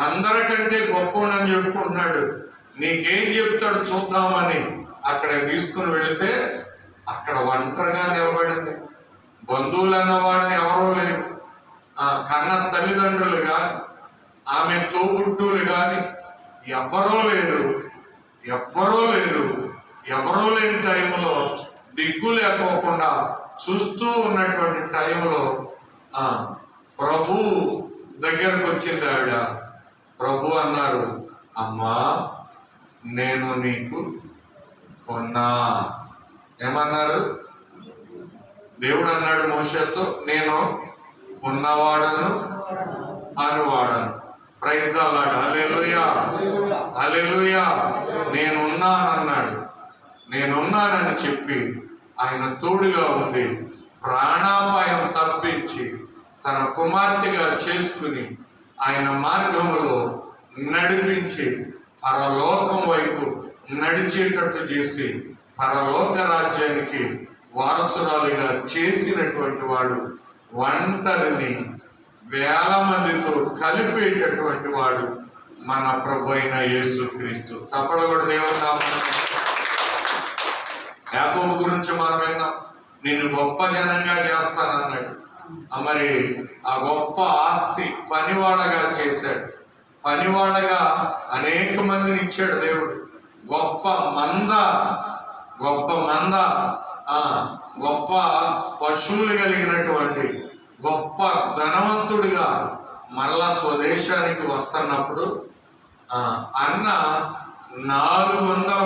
అందరికంటే గొప్పనని చెప్పుకుంటున్నాడు. నీకేం చెప్తాడు చూద్దామని అక్కడ తీసుకుని వెళితే అక్కడ ఒంటరిగా నిలబడింది. బంధువులు అన్నవాడు ఎవరో లేరు, కన్న తల్లిదండ్రులు కానీ ఆమె తోబుట్టువులు కానీ ఎవరో లేరు. ఎవరో లేని టైంలో దిగ్గు లేకోకుండా చూస్తూ ఉన్నటువంటి టైంలో ప్రభు దగ్గరకు వచ్చింది ఆవిడ. ప్రభు అన్నారు, అమ్మా నేను నీకు కొన్నా. ఏమన్నారు? దేవుడు అన్నాడు మోషేతో, నేను ఉన్నవాడను అనువాడను. Praise the lord. Hallelujah, hallelujah. నేనున్నానన్నాడు. నేనున్నానని చెప్పి ఆయన తోడుగా ఉండి ప్రాణాపాయం తప్పించి తన కుమార్తెగా చేసుకుని ఆయన మార్గంలో నడిపించి పరలోకం వైపు నడిచేటట్టు చేసి పరలోక రాజ్యానికి వారసురాలుగా చేసినటువంటి వాడు, ఒంటరిని వేల మందితో కలిపేటటువంటి వాడు మన ప్రభు అయిన యేసుక్రీస్తు. చప్పట్లు కూడా దేవుని నామమున. యాకోబు గురించి మనం విన్నాం, నిన్ను గొప్ప జనంగా చేస్తానన్నాడు. మరి ఆ గొప్ప ఆస్తి పనివాళ్ళగా చేశాడు. పనివాళ్ళగా అనేక మందిని ఇచ్చాడు దేవుడు. గొప్ప మంద గొప్ప పశువులు కలిగినటువంటి గొప్ప ధనవంతుడిగా మరలా స్వదేశానికి వస్తున్నప్పుడు అన్న 400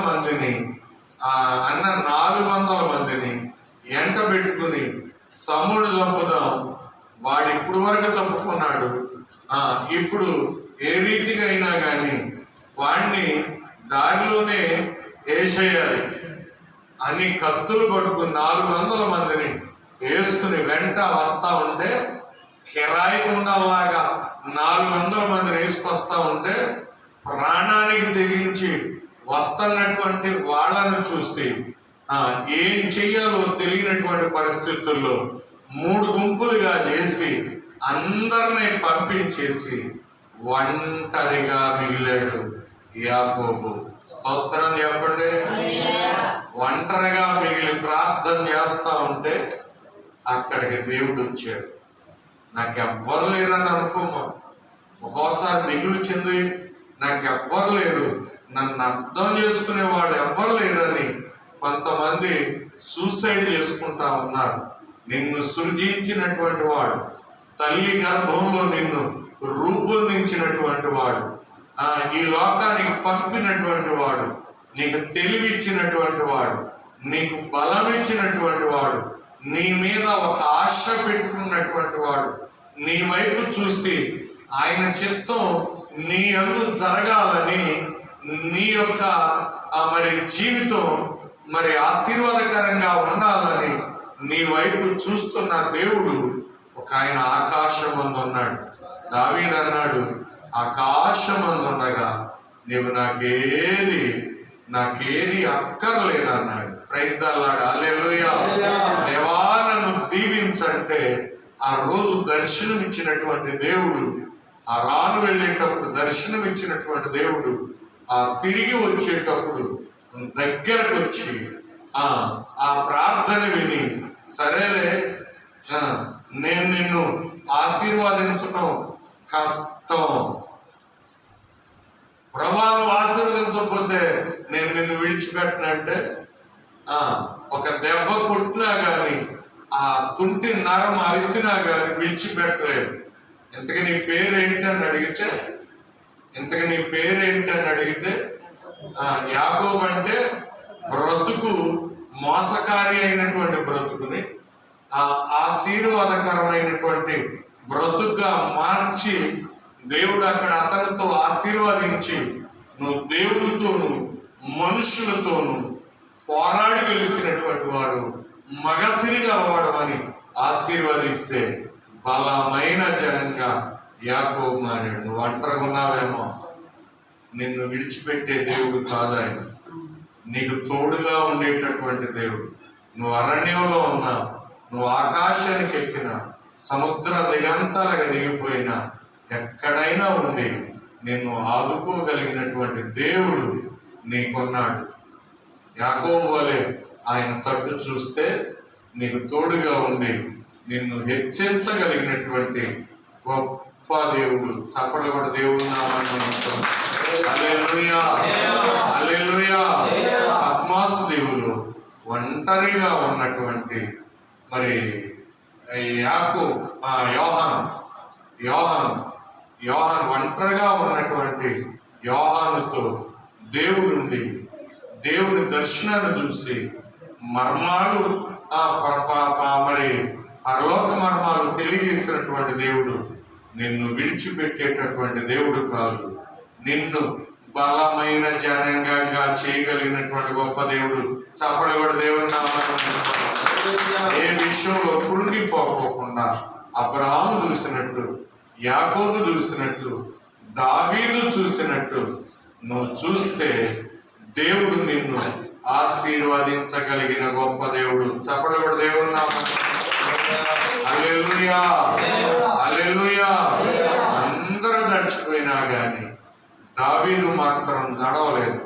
మందిని ఎంట పెట్టుకుని తమ్ముడు చంపుదాం, వాడు ఇప్పుడు వరకు తప్పుకున్నాడు, ఇప్పుడు ఏ రీతిగా అయినా కానీ వాడిని దారిలోనే వేసేయాలి అని కత్తులు పట్టుకుని 400 మందిని వేసుకుని వెంట వస్తా ఉంటే, కిరాయి కుండల్లాగా 400 మందిని వేసుకొస్తా ఉంటే ప్రాణానికి తెగించి వస్తున్నటువంటి వాళ్ళను చూసి ఏం చెయ్యాలో తెలియనటువంటి పరిస్థితుల్లో 3 గుంపులుగా చేసి అందరినీ పంపించేసి ఒంటరిగా మిగిలాడు యాకోబు. స్తోత్రం చెప్పండి. ఒంటరిగా మిగిలి ప్రార్థన చేస్తా ఉంటే అక్కడికి దేవుడు వచ్చాడు. నాకెవ్వరు లేరని అనుకోమా. ఒక్కోసారి దిగులు చెంది నాకెవ్వరు లేరు, నన్ను అర్థం చేసుకునే వాళ్ళు ఎవ్వరు లేరని కొంతమంది సూసైడ్ చేసుకుంటా ఉన్నారు. నిన్ను సృజించినటువంటి వాడు, తల్లి గర్భంలో నిన్ను రూపొందించినటువంటి వాడు, ఈ లోకానికి పంపినటువంటి వాడు, నీకు తెలివిచ్చినటువంటి వాడు, నీకు బలం ఇచ్చినటువంటి వాడు, నీ మీద ఒక ఆశ పెట్టుకున్నటువంటి వాడు, నీ వైపు చూసి ఆయన చిత్తం నీ యందు జరగాలని, నీ యొక్క జీవితం ఆశీర్వాదకరంగా ఉండాలని నీ వైపు చూస్తున్న దేవుడు ఒక ఆయన ఆకాశమందు ఉన్నాడు. దావీదు అన్నాడు, ఆకాశమందుండగా నీవు నాకేది అక్కర్లేదన్నాడు. Praise the lord. హల్లెలూయా. దేవా నన్ను దీవించంటే ఆ రోజు దర్శనం ఇచ్చినటువంటి దేవుడు, ఆ రాను వెళ్ళేటప్పుడు దర్శనం ఇచ్చినటువంటి దేవుడు, ఆ తిరిగి వచ్చేటప్పుడు దగ్గరకు వచ్చి ఆ ప్రార్థన విని, సరేలే నేను నిన్ను ఆశీర్వాదించడం కష్టం, ప్రభా నువ్వు ఆశీర్వదించకపోతే నేను నిన్ను విడిచిపెట్టనంటే, ఒక దెబ్బ కొట్టినా గాని ఆ కుంటి నరం అరిసినా గాని విడిచిపెట్టలేదు. ఇంతకీ నీ పేరేంటి అని అడిగితే యాకోబు అంటే బ్రతుకు మోసకారి అయినటువంటి బ్రతుకుని ఆశీర్వాదకరమైనటువంటి బ్రతుకుగా మార్చి దేవుడు అక్కడ అతనితో ఆశీర్వదించి, నువ్వు దేవుడితోను మనుషులతోనూ పోరాడి గెలిచినటువంటి వాడు, మగసిరిగా వాడమని ఆశీర్వదిస్తే బలమైన జనంగా యాకోబు మారాడు. నువ్వు ఒంటరిగా ఉన్నావేమో, నిన్ను విడిచిపెట్టే దేవుడు కాదు ఆయన, నీకు తోడుగా ఉండేటటువంటి దేవుడు. నువ్వు అరణ్యంలో ఉన్నా, నువ్వు ఆకాశానికి ఎక్కినా, సముద్ర దిగంతాలుగా దిగిపోయినా, ఎక్కడైనా ఉండి నిన్ను ఆదుకోగలిగినటువంటి దేవుడు నీకున్నాడు. యాకోబు వలె ఆయన తట్టు చూస్తే నీకు తోడుగా ఉండి నిన్ను హెచ్చించగలిగినటువంటి గొప్ప దేవుడు. చప్పట్లు కూడా దేవుడు నామమున హల్లెలూయా, హల్లెలూయా. పద్మాసు దేవుడు ఒంటరిగా ఉన్నటువంటి మరి యోహాను ఒంటరిగా ఉన్నటువంటి యోహానుతో దేవుని దర్శనాన్ని చూసి మర్మాలు మరి పరలోక మర్మాలు తెలియజేసినటువంటి దేవుడు నిన్ను విడిచిపెట్టేటటువంటి దేవుడు కాదు. నిన్ను బలమైన జనంగా చేయగలిగినటువంటి గొప్ప దేవుడు. చప్పట్లు కూడా దేవుడు నామమున. ఏ విషయంలో కృంగిపోకుండా అబ్రహాము చూసినట్టు, యాకోబు చూసినట్టు, దావీదు చూసినట్టు నువ్వు చూస్తే దేవుడు నిన్ను ఆశీర్వదించగలిగిన గొప్ప దేవుడు. చప్పట్లు కూడా దేవుడు నామమున. హల్లెలూయా, హల్లెలూయా. అందరూ నడిచిపోయినా గాని దావీదు మాత్రం నడవలేదు.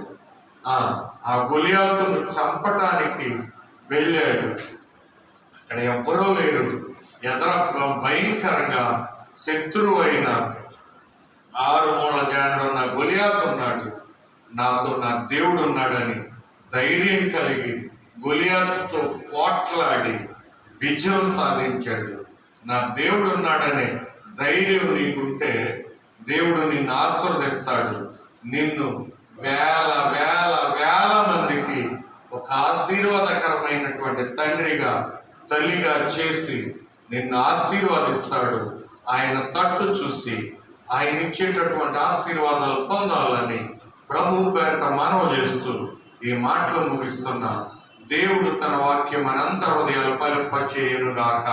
ఆ గొలియాతును చంపటానికి వెళ్ళాడు. అక్కడ ఎవ్వరూ లేరు. ఎదర భయంకరంగా శత్రువు అయిన 6 మూల జానుడున్న గొలియాతు ఉన్నాడు. నాతో నా దేవుడు ఉన్నాడని ధైర్యం కలిగి గొలియాతుతో పోట్లాడి విజయం సాధించాడు. నా దేవుడు ఉన్నాడనే ధైర్యం నీకుంటే దేవుడు నిన్ను ఆశీర్వదిస్తాడు. నిన్ను వేల వేల వేల మందికి ఒక ఆశీర్వాదకరమైనటువంటి తండ్రిగా, తల్లిగా చేసి నిన్ను ఆశీర్వదిస్తాడు. ఆయన తట్టు చూసి ఆయన ఇచ్చేటటువంటి ఆశీర్వాదాలు పొందాలని ప్రభు పేరిట మనవి చేస్తూ ఈ మాటలు ముగిస్తున్నా. దేవుడు తన వాక్యం మనందరి హృదయాలు ఫలింపచేయునుగాక.